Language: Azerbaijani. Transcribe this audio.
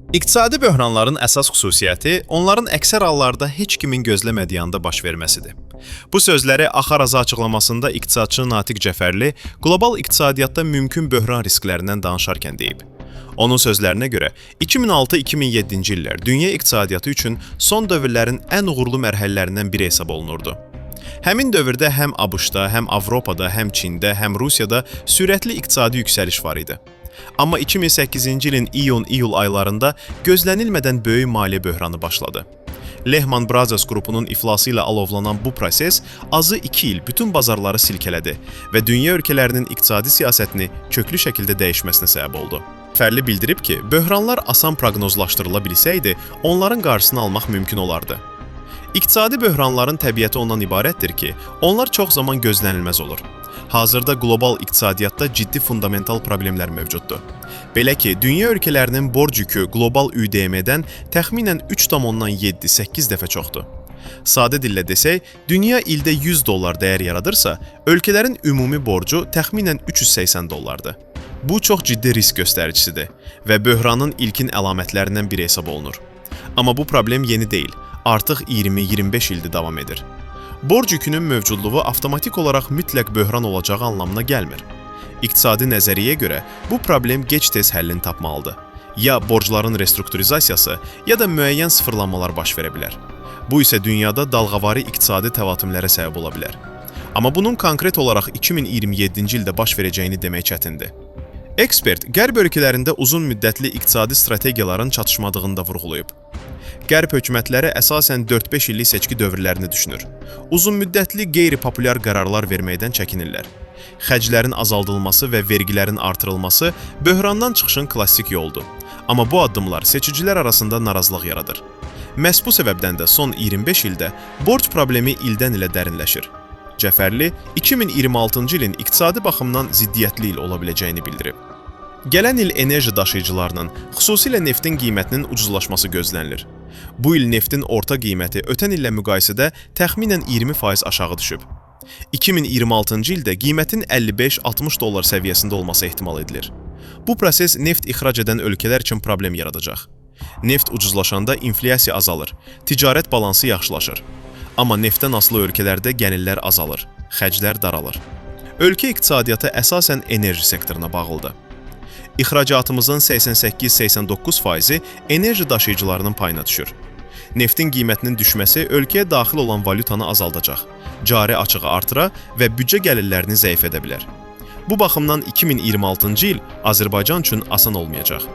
İqtisadi böhranların əsas xüsusiyyəti onların əksər hallarda heç kimin gözləmədiyi anda baş verməsidir. Bu sözləri Axarazı açıqlamasında iqtisadçı Natiq Cəfərli qlobal iqtisadiyyatda mümkün böhran risklərindən danışarkən deyib. Onun sözlərinə görə 2006-2007-ci illər dünya iqtisadiyyatı üçün son dövrlərin ən uğurlu mərhələlərindən biri hesab olunurdu. Həmin dövrdə həm ABŞ-da, həm Avropada, həm Çində, həm Rusiyada sürətli iqtisadi yüksəliş var idi. Amma 2008-ci ilin iyun-iyul aylarında gözlənilmədən böyük maliyyə böhranı başladı. Lehman Brothers qrupunun iflası ilə alovlanan bu proses azı 2 il bütün bazarları silkələdi və dünya ölkələrinin iqtisadi siyasətini köklü şəkildə dəyişməsinə səbəb oldu. Fərli bildirib ki, böhranlar asan proqnozlaşdırıla bilsəydi, onların qarşısını almaq mümkün olardı. İqtisadi böhranların təbiəti ondan ibarətdir ki, onlar çox zaman gözlənilməz olur. Hazırda qlobal iqtisadiyyatda ciddi fundamental problemlər mövcuddur. Belə ki, dünya ölkələrinin borc yükü qlobal ÜDM-dən təxminən 3,7-8 dəfə çoxdur. Sadə dillə desək, dünya ildə $100 dəyər yaradırsa, ölkələrin ümumi borcu təxminən $380-dır. Bu çox ciddi risk göstəricisidir və böhranın ilkin əlamətlərindən biri hesab olunur. Amma bu problem yeni deyil, artıq 20-25 ildir davam edir. Borc yükünün mövcudluğu avtomatik olaraq mütləq böhran olacağı anlamına gəlmir. İqtisadi nəzəriyyəyə görə bu problem gec-tez həllini tapmalıdır. Ya borcların restrukturizasiyası, ya da müəyyən sıfırlanmalar baş verə bilər. Bu isə dünyada dalğavari iqtisadi təvatümlərə səbəb ola bilər. Amma bunun konkret olaraq 2027-ci ildə baş verəcəyini demək çətindir. Ekspert, Qərb ölkələrində uzun müddətli iqtisadi strategiyaların çatışmadığını da vurğulayıb. Qərb hökumətləri əsasən 4-5 illik seçki dövrlərini düşünür. Uzunmüddətli qeyri-populyar qərarlar verməkdən çəkinirlər. Xərclərin azaldılması və vergilərin artırılması böhrandan çıxışın klassik yoldur. Amma bu addımlar seçicilər arasında narazılıq yaradır. Məhz bu səbəbdən də son 25 ildə borc problemi ildən ilə dərinləşir. Cəfərli 2026-cı ilin iqtisadi baxımdan ziddiyyətli il ola biləcəyini bildirib. Gələn il enerji daşıyıcılarının, xüsusilə neftin qiymətinin ucuzlaşması gözlənilir. Bu il neftin orta qiyməti ötən illə müqayisədə təxminən 20% aşağı düşüb. 2026-cı ildə qiymətin $55-60 səviyyəsində olması ehtimal edilir. Bu proses neft ixrac edən ölkələr üçün problem yaradacaq. Neft ucuzlaşanda inflyasiya azalır, ticarət balansı yaxşılaşır. Amma neftdən asılı ölkələrdə gəlirlər azalır, xərclər daralır. Ölkə iqtisadiyyatı əsasən enerji sektoruna bağlıdır. İxracatımızın 88-89% enerji daşıyıcılarının payına düşür. Neftin qiymətinin düşməsi ölkəyə daxil olan valyutanı azaldacaq, cari açığı artıra və büdcə gəlirlərini zəif edə bilər. Bu baxımdan 2026-cı il Azərbaycan üçün asan olmayacaq.